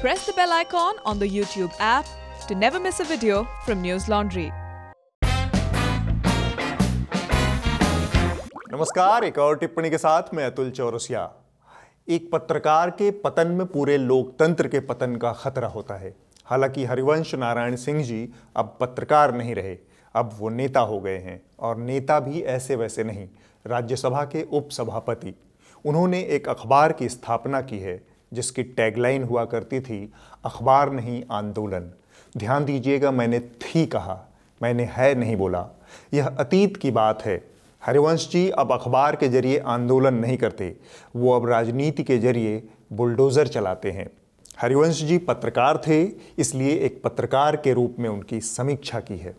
press the bell icon on the YouTube app to never miss a video from News Laundry. नमस्कार, एक और टिप्पणी के साथ मैं अतुल चौरसिया। एक पत्रकार के पतन में पूरे लोकतंत्र के पतन का खतरा होता है। हालांकि हरिवंश नारायण सिंह जी अब पत्रकार नहीं रहे, अब वो नेता हो गए हैं, और नेता भी ऐसे वैसे नहीं, राज्यसभा के उपसभापति। उन्होंने एक अखबार की स्थापना की है जिसकी टैगलाइन हुआ करती थी, अखबार नहीं आंदोलन। ध्यान दीजिएगा, मैंने थी कहा, मैंने है नहीं बोला। यह अतीत की बात है। हरिवंश जी अब अखबार के जरिए आंदोलन नहीं करते, वो अब राजनीति के जरिए बुलडोजर चलाते हैं। हरिवंश जी पत्रकार थे, इसलिए एक पत्रकार के रूप में उनकी समीक्षा की है।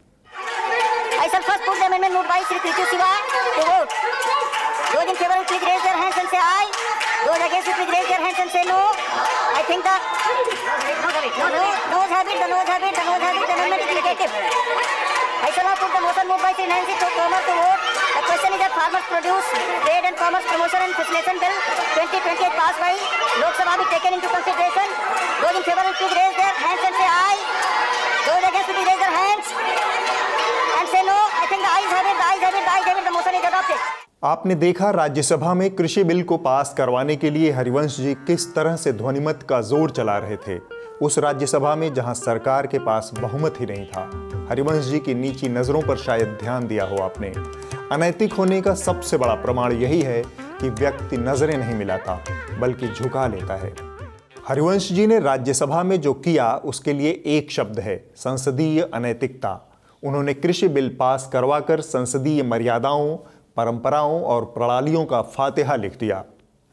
I shall not put the motion moved by Sri Nancy Toma to vote. The question is that Farmers Produce Trade and Commerce Promotion and Facilitation Bill 2028 passed by Lok Sabha be taken into consideration. Those in favor will please raise their hands and say aye. Those against will please raise their hands and say no. I think the ayes have it, the ayes have it, the ayes have it. The motion is adopted. आपने देखा राज्यसभा में कृषि bill को पास करवाने के लिए हरिवंश जी किस तरह से ध्वनिमत का जोर चला रहे थे। उस राज्यसभा में जहां सरकार के पास बहुमत ही नहीं था। हरिवंश जी की नीची नजरों पर शायद ध्यान दिया हो आपने। अनैतिक होने का सबसे बड़ा प्रमाण यही है कि व्यक्ति नजरें नहीं मिलाता बल्कि झुका लेता है। हरिवंश जी ने राज्यसभा में जो किया उसके लिए एक शब्द है, संसदीय अनैतिकता। उन्होंने कृषि बिल पास करवाकर संसदीय मर्यादाओं, परंपराओं और प्रणालियों का फातिहा लिख दिया।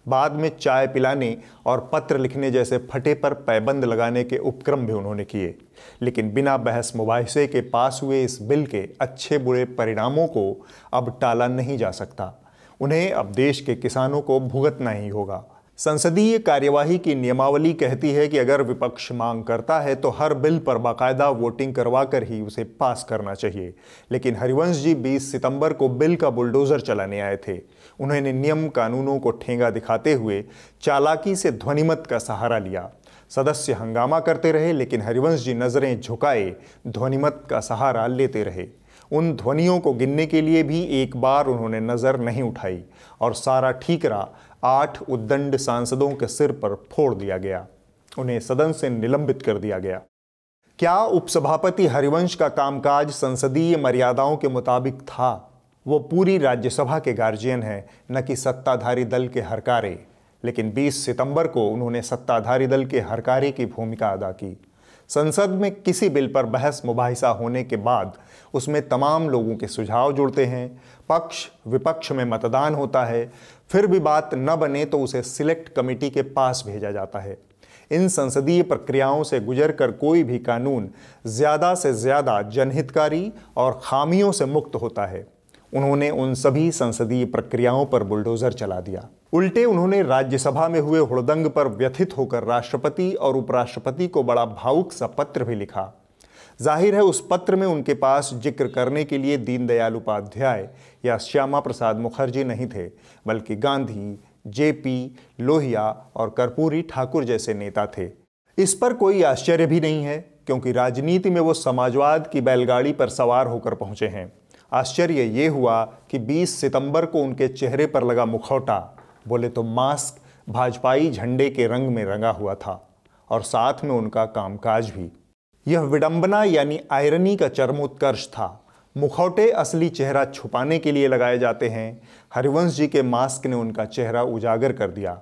बाद में चाय पिलाने और पत्र लिखने जैसे फटे पर पैबंद लगाने के उपक्रम भी उन्होंने किए, लेकिन बिना बहस मुबाहिसे के पास हुए इस बिल के अच्छे बुरे परिणामों को अब टाला नहीं जा सकता। उन्हें अब देश के किसानों को भुगतना ही होगा। संसदीय कार्यवाही की नियमावली कहती है कि अगर विपक्ष मांग करता है तो हर बिल पर बाकायदा वोटिंग करवाकर ही उसे पास करना चाहिए, लेकिन हरिवंश जी 20 सितंबर को बिल का बुलडोजर चलाने आए थे। उन्होंने नियम कानूनों को ठेंगा दिखाते हुए चालाकी से ध्वनिमत का सहारा लिया। सदस्य हंगामा करते रहे, लेकिन हरिवंश जी नजरें झुकाए ध्वनिमत का सहारा लेते रहे। उन ध्वनियों को गिनने के लिए भी एक बार उन्होंने नजर नहीं उठाई और सारा ठीकरा 8 उद्दंड सांसदों के सिर पर फोड़ दिया गया। उन्हें सदन से निलंबित कर दिया गया। क्या उपसभापति हरिवंश का कामकाज संसदीय मर्यादाओं के मुताबिक था? वो पूरी राज्यसभा के गार्जियन हैं, न कि सत्ताधारी दल के हरकारे। लेकिन 20 सितंबर को उन्होंने सत्ताधारी दल के हरकारे की भूमिका अदा की। संसद में किसी बिल पर बहस मुबाहिसा होने के बाद उसमें तमाम लोगों के सुझाव जुड़ते हैं, पक्ष विपक्ष में मतदान होता है, फिर भी बात न बने तो उसे सिलेक्ट कमेटी के पास भेजा जाता है। इन संसदीय प्रक्रियाओं से गुजरकर कोई भी कानून ज़्यादा से ज़्यादा जनहितकारी और खामियों से मुक्त होता है। उन्होंने उन सभी संसदीय प्रक्रियाओं पर बुलडोजर चला दिया। उल्टे उन्होंने राज्यसभा में हुए हुड़दंग पर व्यथित होकर राष्ट्रपति और उपराष्ट्रपति को बड़ा भावुक सा पत्र भी लिखा। जाहिर है उस पत्र में उनके पास जिक्र करने के लिए दीनदयाल उपाध्याय या श्यामा प्रसाद मुखर्जी नहीं थे, बल्कि गांधी, जेपी, लोहिया और कर्पूरी ठाकुर जैसे नेता थे। इस पर कोई आश्चर्य भी नहीं है, क्योंकि राजनीति में वो समाजवाद की बैलगाड़ी पर सवार होकर पहुंचे हैं। आश्चर्य ये हुआ कि 20 सितंबर को उनके चेहरे पर लगा मुखौटा, बोले तो मास्क, भाजपाई झंडे के रंग में रंगा हुआ था, और साथ में उनका कामकाज भी। यह विडंबना यानी आयरनी का चरमोत्कर्ष था। मुखौटे असली चेहरा छुपाने के लिए लगाए जाते हैं। हरिवंश जी के मास्क ने उनका चेहरा उजागर कर दिया।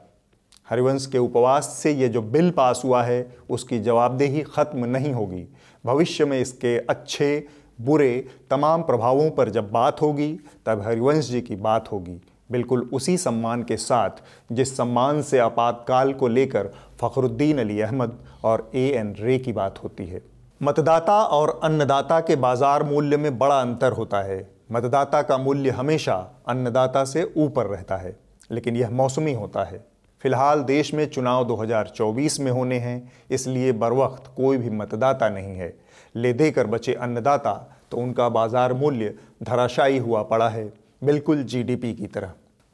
हरिवंश के उपवास से ये जो बिल पास हुआ है उसकी जवाबदेही खत्म नहीं होगी। भविष्य में इसके अच्छे बुरे तमाम प्रभावों पर जब बात होगी तब हरिवंश जी की बात होगी, बिल्कुल उसी सम्मान के साथ जिस सम्मान से आपातकाल को लेकर फखरुद्दीन अली अहमद और A.N. रे की बात होती है। मतदाता और अन्नदाता के बाजार मूल्य में बड़ा अंतर होता है। मतदाता का मूल्य हमेशा अन्नदाता से ऊपर रहता है, लेकिन यह मौसमी होता है। फिलहाल देश में चुनाव 2024 में होने हैं, इसलिए बरवक्त कोई भी मतदाता नहीं है। ले देकर बचे अन्नदाता तो उनका बाजार मूल्य धराशायी हुआ पड़ा है, बिल्कुल GDP की तरह।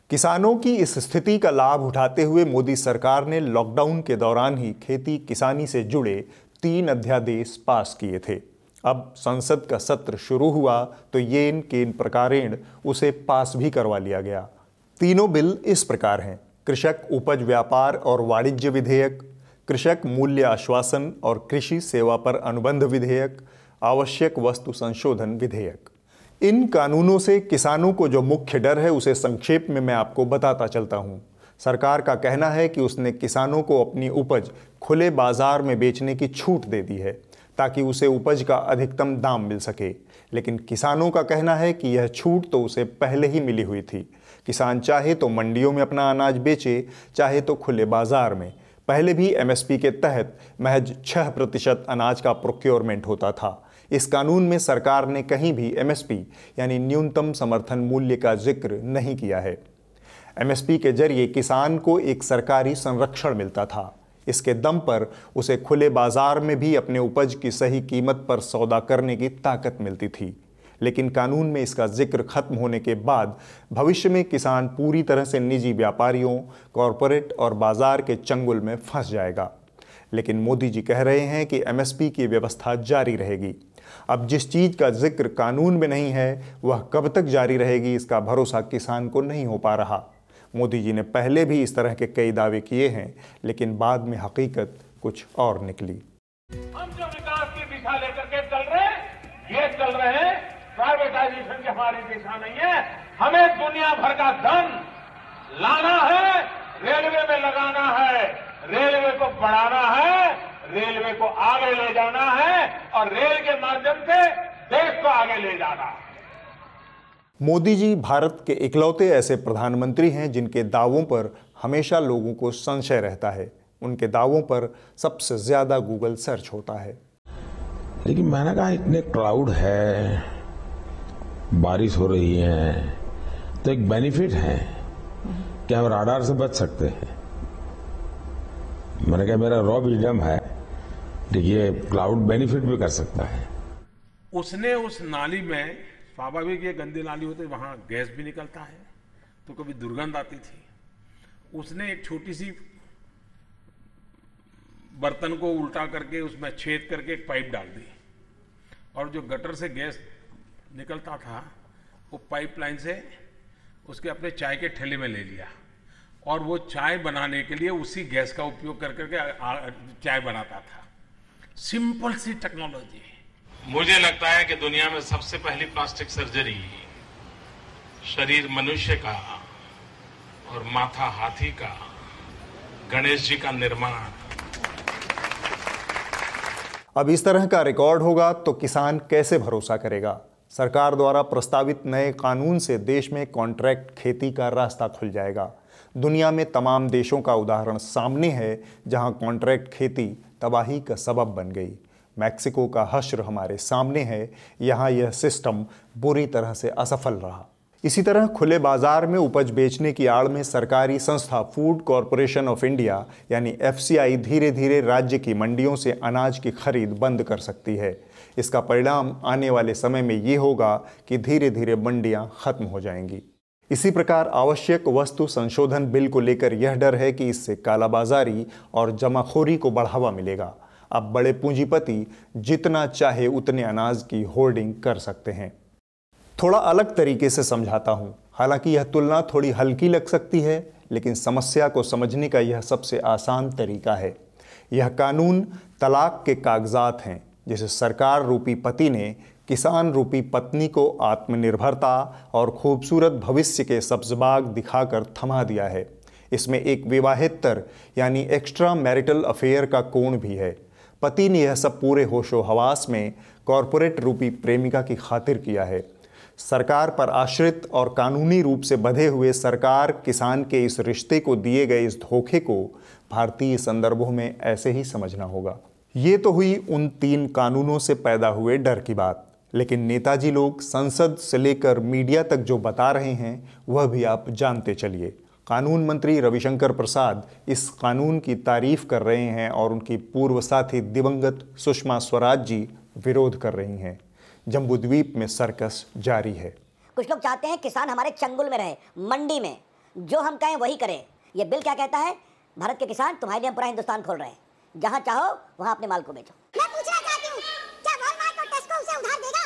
किसानों की इस स्थिति का लाभ उठाते हुए मोदी सरकार ने लॉकडाउन के दौरान ही खेती किसानी से जुड़े 3 अध्यादेश पास किए थे। अब संसद का सत्र शुरू हुआ तो येन केन प्रकारेण उसे पास भी करवा लिया गया। तीनों बिल इस प्रकार हैं: कृषक उपज व्यापार और वाणिज्य विधेयक, कृषक मूल्य आश्वासन और कृषि सेवा पर अनुबंध विधेयक, आवश्यक वस्तु संशोधन विधेयक। इन कानूनों से किसानों को जो मुख्य डर है उसे संक्षेप में मैं आपको बताता चलता हूं। सरकार का कहना है कि उसने किसानों को अपनी उपज खुले बाजार में बेचने की छूट दे दी है ताकि उसे उपज का अधिकतम दाम मिल सके, लेकिन किसानों का कहना है कि यह छूट तो उसे पहले ही मिली हुई थी। किसान चाहे तो मंडियों में अपना अनाज बेचे, चाहे तो खुले बाजार में। पहले भी एमएसपी के तहत महज 6% अनाज का प्रोक्योरमेंट होता था। इस कानून में सरकार ने कहीं भी एमएसपी यानी न्यूनतम समर्थन मूल्य का जिक्र नहीं किया है। एमएसपी के जरिए किसान को एक सरकारी संरक्षण मिलता था। इसके दम पर उसे खुले बाजार में भी अपने उपज की सही कीमत पर सौदा करने की ताकत मिलती थी। लेकिन कानून में इसका जिक्र खत्म होने के बाद भविष्य में किसान पूरी तरह से निजी व्यापारियों, कॉरपोरेट और बाजार के चंगुल में फंस जाएगा। लेकिन मोदी जी कह रहे हैं कि एमएसपी की व्यवस्था जारी रहेगी। अब जिस चीज का जिक्र कानून में नहीं है वह कब तक जारी रहेगी, इसका भरोसा किसान को नहीं हो पा रहा। मोदी जी ने पहले भी इस तरह के कई दावे किए हैं, लेकिन बाद में हकीकत कुछ और निकली। हम जो विकास की दिशा लेकर के चल रहे हैं प्राइवेटाइजेशन की हमारी दिशा नहीं है। हमें दुनिया भर का धन लाना है, रेलवे में लगाना है, रेलवे को बढ़ाना है, रेलवे को आगे ले जाना है और रेल के माध्यम से देश को आगे ले जाना है। मोदी जी भारत के इकलौते ऐसे प्रधानमंत्री हैं जिनके दावों पर हमेशा लोगों को संशय रहता है। उनके दावों पर सबसे ज्यादा गूगल सर्च होता है। लेकिन मैंने कहा इतने क्लाउड है, बारिश हो रही है, तो एक बेनिफिट है कि हम राडार से बच सकते हैं। मैंने कहा मेरा रॉ मीडियम है, देखिए क्लाउड बेनिफिट भी कर सकता है। उसने उस नाली में, स्वाभाविक ये गंदी नाली होती है, वहां गैस भी निकलता है तो कभी दुर्गंध आती थी। उसने एक छोटी सी बर्तन को उल्टा करके उसमें छेद करके एक पाइप डाल दी और जो गटर से गैस निकलता था वो पाइपलाइन से उसके अपने चाय के ठेले में ले लिया और वो चाय बनाने के लिए उसी गैस का उपयोग कर करके चाय बनाता था। सिंपल सी टेक्नोलॉजी। मुझे लगता है कि दुनिया में सबसे पहली प्लास्टिक सर्जरी शरीर मनुष्य का और माथा हाथी का, गणेश जी का निर्माण। अब इस तरह का रिकॉर्ड होगा तो किसान कैसे भरोसा करेगा? सरकार द्वारा प्रस्तावित नए कानून से देश में कॉन्ट्रैक्ट खेती का रास्ता खुल जाएगा। दुनिया में तमाम देशों का उदाहरण सामने है जहां कॉन्ट्रैक्ट खेती तबाही का सबब बन गई। मैक्सिको का हश्र हमारे सामने है, यहाँ यह सिस्टम बुरी तरह से असफल रहा। इसी तरह खुले बाजार में उपज बेचने की आड़ में सरकारी संस्था फूड कॉरपोरेशन ऑफ इंडिया यानी एफसीआई धीरे धीरे राज्य की मंडियों से अनाज की खरीद बंद कर सकती है। इसका परिणाम आने वाले समय में ये होगा कि धीरे धीरे मंडियां खत्म हो जाएंगी। इसी प्रकार आवश्यक वस्तु संशोधन बिल को लेकर यह डर है कि इससे कालाबाजारी और जमाखोरी को बढ़ावा मिलेगा। अब बड़े पूंजीपति जितना चाहे उतने अनाज की होर्डिंग कर सकते हैं। थोड़ा अलग तरीके से समझाता हूं। हालांकि यह तुलना थोड़ी हल्की लग सकती है, लेकिन समस्या को समझने का यह सबसे आसान तरीका है। यह कानून तलाक के कागजात हैं, जिसे सरकार रूपी पति ने किसान रूपी पत्नी को आत्मनिर्भरता और खूबसूरत भविष्य के सब्ज़बाग दिखाकर थमा दिया है। इसमें एक विवाहेतर यानी एक्स्ट्रा मैरिटल अफेयर का कोण भी है। पति ने यह सब पूरे होशो हवास में कॉरपोरेट रूपी प्रेमिका की खातिर किया है। सरकार पर आश्रित और कानूनी रूप से बंधे हुए सरकार किसान के इस रिश्ते को दिए गए इस धोखे को भारतीय संदर्भों में ऐसे ही समझना होगा। ये तो हुई उन 3 कानूनों से पैदा हुए डर की बात, लेकिन नेताजी लोग संसद से लेकर मीडिया तक जो बता रहे हैं वह भी आप जानते चलिए। कानून मंत्री रविशंकर प्रसाद इस कानून की तारीफ कर रहे हैं और उनकी पूर्व साथी दिवंगत सुषमा स्वराज जी विरोध कर रही हैं। जम्बूद्वीप में सर्कस जारी है। कुछ लोग चाहते हैं किसान हमारे चंगुल में रहे, मंडी में, जो हम कहें वही करें। ये बिल क्या कहता है? भारत के किसान तुम्हारे लिए हम पूरा हिंदुस्तान खोल रहे हैं, जहां चाहो वहां अपने माल को बेचो। मैं पूछना चाहती हूँ, क्या वॉलमार्ट और टेस्को उसे उधार देगा?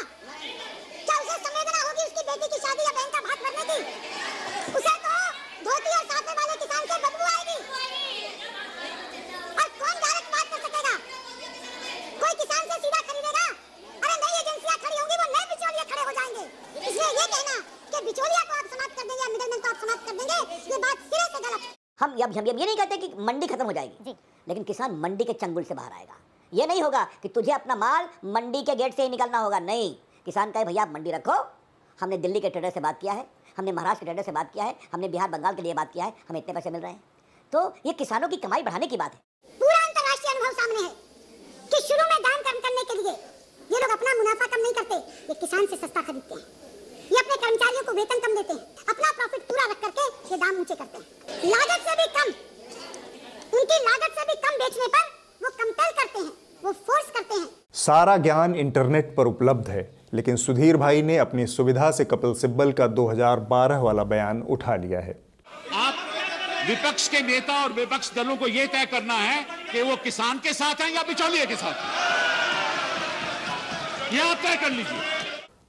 क्या उसे संवेदना होगी उसकी बेटी की शादी या बहन का भात भरने की? उसे तो धोती और साफे वाले किसान से बदबू आएगी। और कौन डायरेक्ट बात कर सकेगा? कोई किसान से सीधा खरीदेगा? अरे नई एजेंसियां खड़ी होंगी, वो नए बिचौलिए खड़े हो जाएंगे। इसलिए ये कहना कि बिचौलिया को आप समाप्त कर देंगे या मिडलमैन को आप समाप्त कर देंगे, ये बात सिरे से गलत है। हम ये नहीं कहते कि मंडी खत्म हो जाएगी, लेकिन किसान मंडी के चंगुल से बाहर आएगा। ये नहीं होगा कि तुझे अपना माल मंडी के गेट से ही निकलना होगा, नहीं। किसान कहे भैया आप मंडी रखो। हमने दिल्ली के ट्रेडर से बात किया है, हमने महाराष्ट्र के ट्रेडर से बात किया है, हमने बिहार बंगाल के लिए बात किया है, हमें इतने पैसे मिल रहे हैं। तो ये किसानों की कमाई बढ़ाने की बात है। पूरा अंतर्राष्ट्रीय अनुभव सामने है कि शुरू में दाम कम करने के लिए ये लोग अपना मुनाफा कम नहीं करते, ये किसान से सस्ता खरीदते हैं। ये अपने कर्मचारियों को वेतन कम देते हैं, अपना प्रॉफिट पूरा रख करके ये दाम ऊंचे करते हैं। लागत से भी कम, उनकी लागत से भी कम बेचने पर वो कंपेल करते हैं, वो फोर्स करते हैं। सारा ज्ञान इंटरनेट पर उपलब्ध है, लेकिन सुधीर भाई ने अपनी सुविधा से कपिल सिब्बल का 2012 वाला बयान उठा लिया है। आप विपक्ष के नेता और विपक्ष दलों को यह तय करना है कि वो किसान के साथ हैं या बिचौलिए के साथ हैं, यह आप तय कर लीजिए।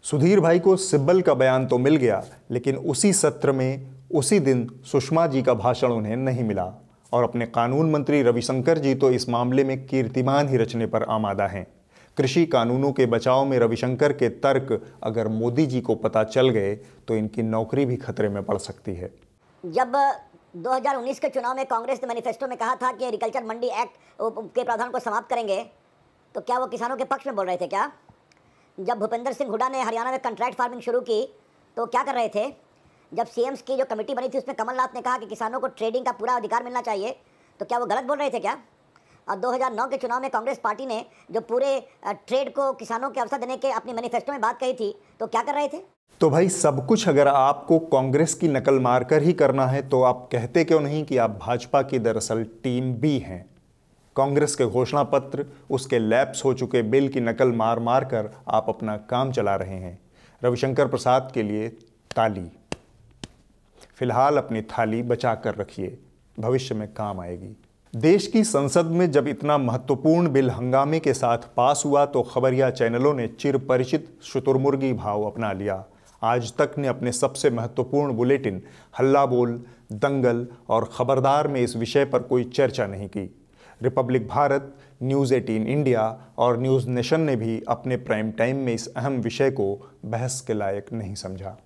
सुधीर भाई को सिब्बल का बयान तो मिल गया, लेकिन उसी सत्र में उसी दिन सुषमा जी का भाषण उन्हें नहीं मिला, और अपने कानून मंत्री रविशंकर जी तो इस मामले में कीर्तिमान ही रचने पर आमादा हैं। कृषि कानूनों के बचाव में रविशंकर के तर्क अगर मोदी जी को पता चल गए तो इनकी नौकरी भी खतरे में पड़ सकती है। जब 2019 के चुनाव में कांग्रेस ने मैनिफेस्टो में कहा था कि एग्रीकल्चर मंडी एक्ट के प्रावधान को समाप्त करेंगे, तो क्या वो किसानों के पक्ष में बोल रहे थे क्या? जब भूपेंद्र सिंह हुड्डा ने हरियाणा में कॉन्ट्रैक्ट फार्मिंग शुरू की तो क्या कर रहे थे? जब सीएम्स की जो कमेटी बनी थी उसमें कमलनाथ ने कहा कि किसानों को ट्रेडिंग का पूरा अधिकार मिलना चाहिए, तो क्या वो गलत बोल रहे थे क्या? और 2009 के चुनाव में कांग्रेस पार्टी ने जो पूरे ट्रेड को किसानों के अवसर देने के अपनी मैनिफेस्टो में बात कही थी, तो क्या कर रहे थे? तो भाई सब कुछ अगर आपको कांग्रेस की नकल मारकर ही करना है तो आप कहते क्यों नहीं कि आप भाजपा की दरअसल टीम बी हैं? कांग्रेस के घोषणा पत्र, उसके लैप्स हो चुके बिल की नकल मार मार कर आप अपना काम चला रहे हैं। रविशंकर प्रसाद के लिए ताली। फिलहाल अपनी थाली बचा कर रखिए, भविष्य में काम आएगी। देश की संसद में जब इतना महत्वपूर्ण बिल हंगामे के साथ पास हुआ तो खबरिया चैनलों ने चिरपरिचित शुतुरमुर्गी भाव अपना लिया। आज तक ने अपने सबसे महत्वपूर्ण बुलेटिन हल्ला बोल, दंगल और खबरदार में इस विषय पर कोई चर्चा नहीं की। रिपब्लिक भारत, न्यूज़ 18 इंडिया और न्यूज़ नेशन ने भी अपने प्राइम टाइम में इस अहम विषय को बहस के लायक नहीं समझा।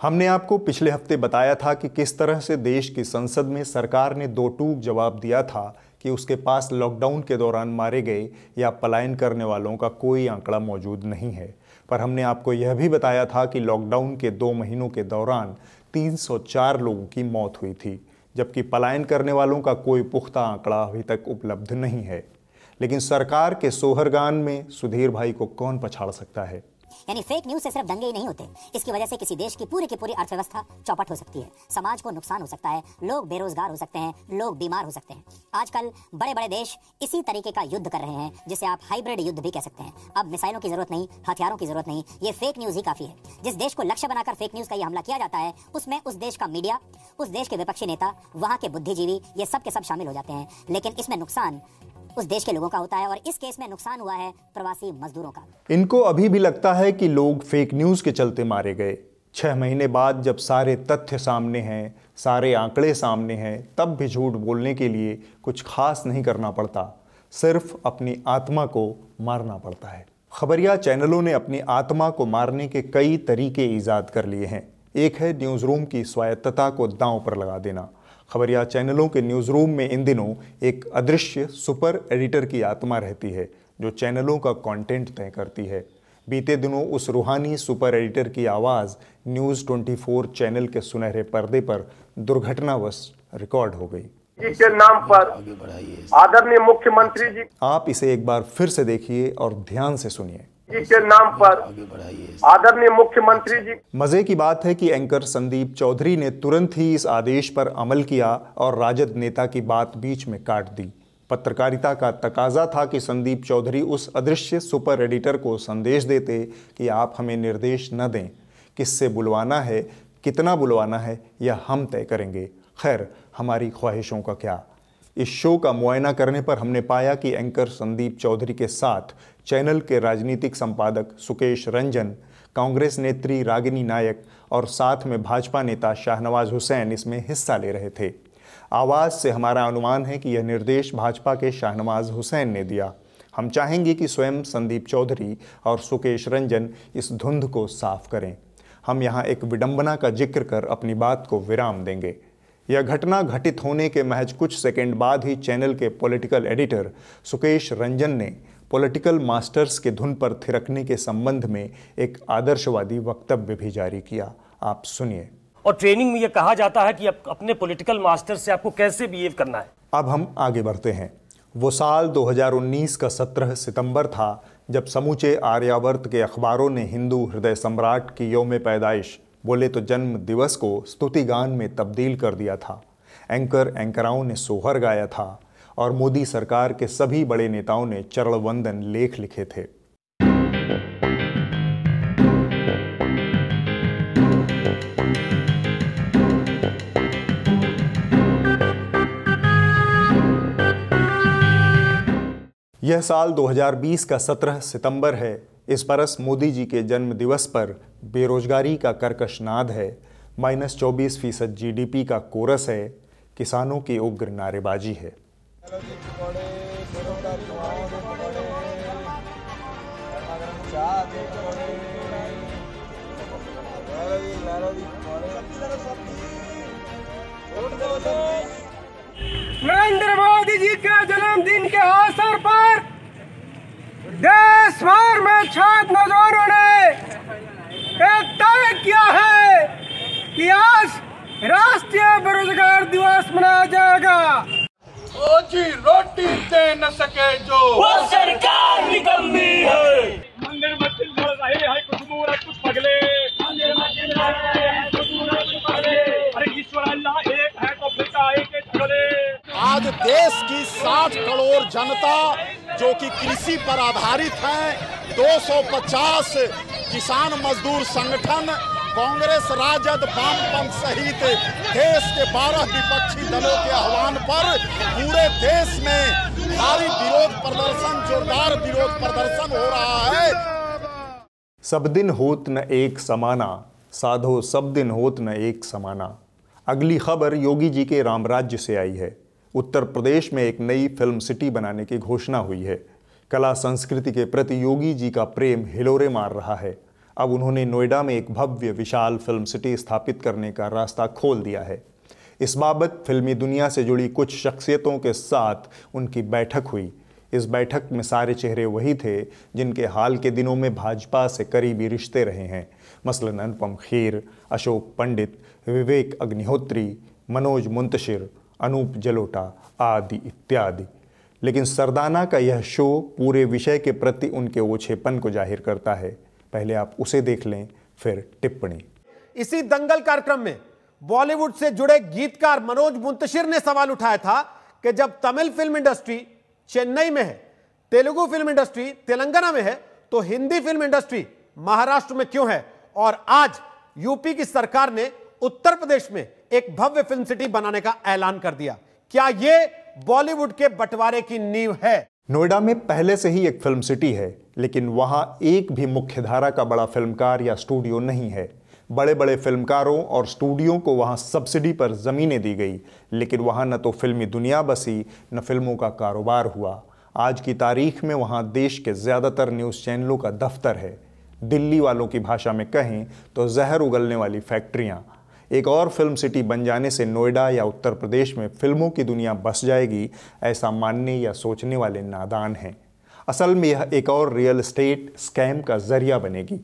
हमने आपको पिछले हफ्ते बताया था कि किस तरह से देश की संसद में सरकार ने दो टूक जवाब दिया था कि उसके पास लॉकडाउन के दौरान मारे गए या पलायन करने वालों का कोई आंकड़ा मौजूद नहीं है। पर हमने आपको यह भी बताया था कि लॉकडाउन के 2 महीनों के दौरान 304 लोगों की मौत हुई थी, जबकि पलायन करने वालों का कोई पुख्ता आंकड़ा अभी तक उपलब्ध नहीं है। लेकिन सरकार के सोहरगान में सुधीर भाई को कौन पछाड़ सकता है? यानी फेक न्यूज से सिर्फ दंगे ही नहीं होते, इसकी वजह से किसी देश की पूरी अर्थव्यवस्था चौपट हो सकती है, समाज को नुकसान हो सकता है, लोग बेरोजगार हो सकते हैं, लोग बीमार हो सकते हैं। आजकल बड़े बड़े देश इसी तरीके का युद्ध कर रहे हैं, जिसे आप हाइब्रिड युद्ध भी कह सकते हैं। अब मिसाइलों की जरूरत नहीं, हथियारों की जरूरत नहीं, ये फेक न्यूज ही काफी है। जिस देश को लक्ष्य बनाकर फेक न्यूज का ये हमला किया जाता है, उसमें उस देश का मीडिया, उस देश के विपक्षी नेता, वहां के बुद्धिजीवी, ये सब के सब शामिल हो जाते हैं। लेकिन इसमें नुकसान उस देश के लोगों का होता है, और इस केस में नुकसान हुआ है प्रवासी मजदूरों का। इनको अभी भी लगता है कि लोग फेक न्यूज़ के चलते मारे गए। 6 महीने बाद जब सारे तथ्य सामने हैं, सारे आंकड़े सामने हैं, तब भी झूठ बोलने के लिए कुछ खास नहीं करना पड़ता, सिर्फ अपनी आत्मा को मारना पड़ता है। खबरिया चैनलों ने अपनी आत्मा को मारने के कई तरीके ईजाद कर लिए हैं। एक है न्यूज़ रूम की स्वायत्तता को दांव पर लगा देना। खबरिया चैनलों के न्यूज़ रूम में इन दिनों एक अदृश्य सुपर एडिटर की आत्मा रहती है, जो चैनलों का कंटेंट तय करती है। बीते दिनों उस रूहानी सुपर एडिटर की आवाज़ न्यूज़ 24 चैनल के सुनहरे पर्दे पर दुर्घटनावश रिकॉर्ड हो गई। के नाम पर आदरणीय मुख्यमंत्री जी, आप इसे एक बार फिर से देखिए और ध्यान से सुनिए। के नाम पर आदरणीय मुख्यमंत्री जी। मजे की बात है कि एंकर संदीप चौधरी ने तुरंत ही इस आदेश पर अमल किया और राजद नेता की बात बीच में काट दी। पत्रकारिता का तकाजा था कि संदीप चौधरी उस अदृश्य सुपर एडिटर को संदेश देते कि आप हमें निर्देश न दें, किससे बुलवाना है, कितना बुलवाना है, यह हम तय करेंगे। खैर, हमारी ख्वाहिशों का क्या। इस शो का मुआयना करने पर हमने पाया कि एंकर संदीप चौधरी के साथ चैनल के राजनीतिक संपादक सुकेश रंजन, कांग्रेस नेत्री रागिनी नायक और साथ में भाजपा नेता शाहनवाज हुसैन इसमें हिस्सा ले रहे थे। आवाज़ से हमारा अनुमान है कि यह निर्देश भाजपा के शाहनवाज हुसैन ने दिया। हम चाहेंगे कि स्वयं संदीप चौधरी और सुकेश रंजन इस धुंध को साफ करें। हम यहाँ एक विडंबना का जिक्र कर अपनी बात को विराम देंगे। यह घटना घटित होने के महज कुछ सेकंड बाद ही चैनल के पॉलिटिकल एडिटर सुकेश रंजन ने पॉलिटिकल मास्टर्स के धुन पर थिरकने के संबंध में एक आदर्शवादी वक्तव्य भी जारी किया। आप सुनिए। और ट्रेनिंग में यह कहा जाता है कि अपने पॉलिटिकल मास्टर से आपको कैसे बिहेव करना है। अब हम आगे बढ़ते हैं। वो साल 2019 का 17 सितंबर था जब समूचे आर्यावर्त के अखबारों ने हिंदू हृदय सम्राट की यौम पैदाइश, बोले तो जन्म दिवस को स्तुति गान में तब्दील कर दिया था। एंकराओं ने सोहर गाया था और मोदी सरकार के सभी बड़े नेताओं ने चरण वंदन लेख लिखे थे। यह साल 2020 का 17 सितंबर है। इस बरस मोदी जी के जन्म दिवस पर बेरोजगारी का कर्कश नाद है, -24% GDP का कोरस है, किसानों की उग्र नारेबाजी है। नरेंद्र मोदी जी के जन्मदिन के अवसर पर देश भर में छात्र नौजवानों ने एक तय किया है कि आज राष्ट्रीय बेरोजगार दिवस मनाया जाएगा। रोजी रोटी दे न सके जो वो सरकार निकम्मी है। मंदिर मस्जिद भर रहे हैं कुछ दूर कुछ पगले, मंदिर मस्जिद भर रहे हैं कुछ दूर कुछ पगले, अरे ईश्वर अल्लाह एक है तो फिर काहे के झगड़े। आज देश की 60 करोड़ जनता जो कि कृषि पर आधारित है, 250 किसान मजदूर संगठन, कांग्रेस, राजद, वामपंथ सहित देश के 12 विपक्षी दलों के आह्वान पर पूरे देश में भारी विरोध प्रदर्शन, जोरदार विरोध प्रदर्शन हो रहा है। सब दिन होत न एक समाना, साधो सब दिन होत न एक समाना। अगली खबर योगी जी के राम राज्य से आई है। उत्तर प्रदेश में एक नई फिल्म सिटी बनाने की घोषणा हुई है। कला संस्कृति के प्रति योगी जी का प्रेम हिलोरे मार रहा है। अब उन्होंने नोएडा में एक भव्य विशाल फिल्म सिटी स्थापित करने का रास्ता खोल दिया है। इस बाबत फिल्मी दुनिया से जुड़ी कुछ शख्सियतों के साथ उनकी बैठक हुई। इस बैठक में सारे चेहरे वही थे जिनके हाल के दिनों में भाजपा से करीबी रिश्ते रहे हैं, मसलन अनुपम खेर, अशोक पंडित, विवेक अग्निहोत्री, मनोज मुंतशिर, अनूप जलोटा आदि इत्यादि। लेकिन सरदाना का यह शो पूरे विषय के प्रति उनके ओछेपन को जाहिर करता है। पहले आप उसे देख लें, फिर टिप्पणी। इसी दंगल कार्यक्रम में बॉलीवुड से जुड़े गीतकार मनोज मुंतशिर ने सवाल उठाया था कि जब तमिल फिल्म इंडस्ट्री चेन्नई में है, तेलुगु फिल्म इंडस्ट्री तेलंगाना में है, तो हिंदी फिल्म इंडस्ट्री महाराष्ट्र में क्यों है? और आज यूपी की सरकार ने उत्तर प्रदेश में एक भव्य फिल्म सिटी बनाने का ऐलान कर दिया। क्या यह बॉलीवुड के बंटवारे की नींव है? नोएडा में पहले से ही एक फिल्म सिटी है, लेकिन वहां एक भी मुख्यधारा का बड़ा फिल्मकार या स्टूडियो नहीं है। बड़े बड़े फिल्मकारों और स्टूडियो को वहां सब्सिडी पर ज़मीनें दी गई, लेकिन वहां न तो फिल्मी दुनिया बसी, न फिल्मों का कारोबार हुआ। आज की तारीख में वहां देश के ज़्यादातर न्यूज़ चैनलों का दफ्तर है। दिल्ली वालों की भाषा में कहें तो जहर उगलने वाली फैक्ट्रियां। एक और फिल्म सिटी बन जाने से नोएडा या उत्तर प्रदेश में फिल्मों की दुनिया बस जाएगी, ऐसा मानने या सोचने वाले नादान हैं। असल में यह एक और रियल एस्टेट स्कैम का जरिया बनेगी।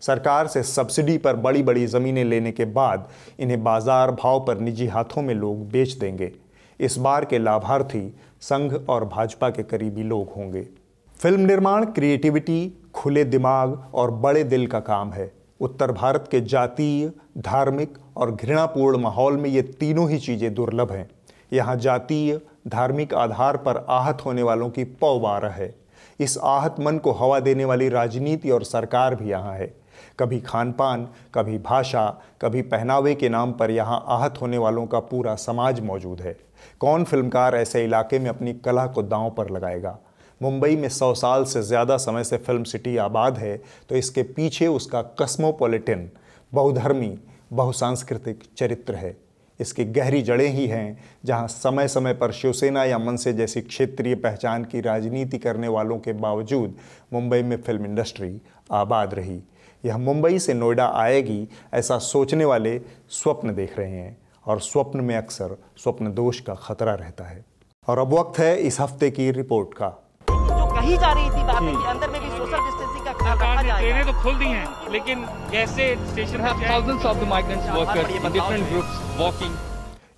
सरकार से सब्सिडी पर बड़ी बड़ी ज़मीनें लेने के बाद इन्हें बाजार भाव पर निजी हाथों में लोग बेच देंगे। इस बार के लाभार्थी संघ और भाजपा के करीबी लोग होंगे। फिल्म निर्माण क्रिएटिविटी, खुले दिमाग और बड़े दिल का काम है। उत्तर भारत के जातीय, धार्मिक और घृणापूर्ण माहौल में ये तीनों ही चीज़ें दुर्लभ हैं। यहाँ जातीय, धार्मिक आधार पर आहत होने वालों की पौबारा है। इस आहत मन को हवा देने वाली राजनीति और सरकार भी यहाँ है। कभी खान पान, कभी भाषा, कभी पहनावे के नाम पर यहाँ आहत होने वालों का पूरा समाज मौजूद है। कौन फिल्मकार ऐसे इलाके में अपनी कला को दांव पर लगाएगा? मुंबई में 100 साल से ज़्यादा समय से फिल्म सिटी आबाद है, तो इसके पीछे उसका कस्मोपॉलिटन, बहुधर्मी, बहुसांस्कृतिक चरित्र है। इसकी गहरी जड़ें ही हैं, जहां समय समय पर शिवसेना या मनसे जैसी क्षेत्रीय पहचान की राजनीति करने वालों के बावजूद मुंबई में फिल्म इंडस्ट्री आबाद रही। यह मुंबई से नोएडा आएगी, ऐसा सोचने वाले स्वप्न देख रहे हैं, और स्वप्न में अक्सर स्वप्न दोष का खतरा रहता है। और अब वक्त है इस हफ्ते की रिपोर्ट का। जो कही जा रही थी बातें कि अंदर में भी सोशल डिस्टेंसिंग का ख्याल रखा जाएगा। ट्रेनें तो खुल दी हैं, लेकिन कैसे station thousands of the migrants workers in different groups walking।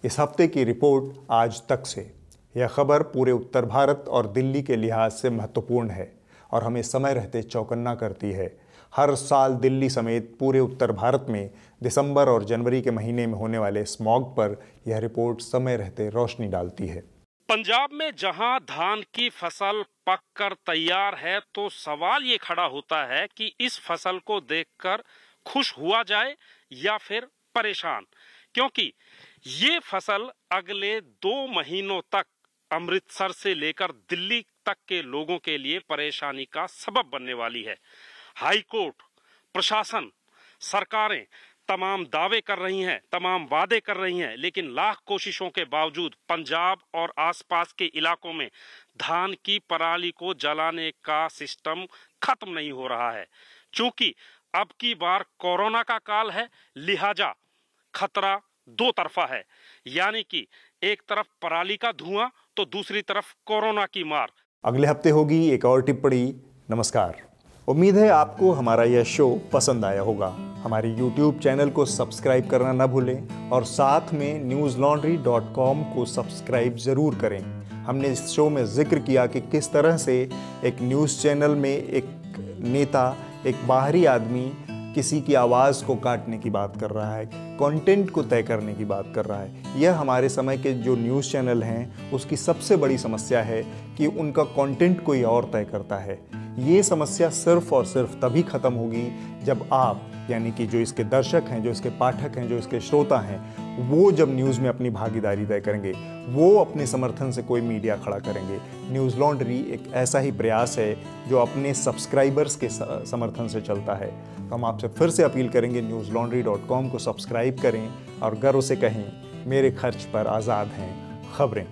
इस हफ्ते की रिपोर्ट आज तक से। यह खबर पूरे उत्तर भारत और दिल्ली के लिहाज से महत्वपूर्ण है और हमें समय रहते चौकन्ना करती है। हर साल दिल्ली समेत पूरे उत्तर भारत में दिसंबर और जनवरी के महीने में होने वाले स्मॉग पर यह रिपोर्ट समय रहते रोशनी डालती है। पंजाब में जहां धान की फसल पककर तैयार है, तो सवाल ये खड़ा होता है कि इस फसल को देखकर खुश हुआ जाए या फिर परेशान, क्योंकि ये फसल अगले 2 महीनों तक अमृतसर से लेकर दिल्ली तक के लोगों के लिए परेशानी का सबब बनने वाली है। हाई कोर्ट, प्रशासन, सरकारें तमाम दावे कर रही हैं, तमाम वादे कर रही हैं, लेकिन लाख कोशिशों के बावजूद पंजाब और आसपास के इलाकों में धान की पराली को जलाने का सिस्टम खत्म नहीं हो रहा है। चूंकि अब की बार कोरोना का काल है, लिहाजा खतरा 2 तरफा है, यानी कि एक तरफ पराली का धुआं तो दूसरी तरफ कोरोना की मार। अगले हफ्ते होगी एक और टिप्पणी। नमस्कार। उम्मीद है आपको हमारा यह शो पसंद आया होगा। हमारी YouTube चैनल को सब्सक्राइब करना न भूलें और साथ में newslaundry.com को सब्सक्राइब ज़रूर करें। हमने इस शो में जिक्र किया कि किस तरह से एक न्यूज़ चैनल में एक नेता, एक बाहरी आदमी किसी की आवाज़ को काटने की बात कर रहा है, कंटेंट को तय करने की बात कर रहा है। यह हमारे समय के जो न्यूज़ चैनल हैं उसकी सबसे बड़ी समस्या है कि उनका कंटेंट कोई और तय करता है। ये समस्या सिर्फ और सिर्फ तभी ख़त्म होगी जब आप, यानी कि जो इसके दर्शक हैं, जो इसके पाठक हैं, जो इसके श्रोता हैं, वो जब न्यूज़ में अपनी भागीदारी तय करेंगे, वो अपने समर्थन से कोई मीडिया खड़ा करेंगे। न्यूज़ लॉन्ड्री एक ऐसा ही प्रयास है जो अपने सब्सक्राइबर्स के समर्थन से चलता है। तो हम आपसे फिर से अपील करेंगे, newslaundry.com को सब्सक्राइब करें और गर्व से कहें, मेरे खर्च पर आज़ाद हैं खबरें।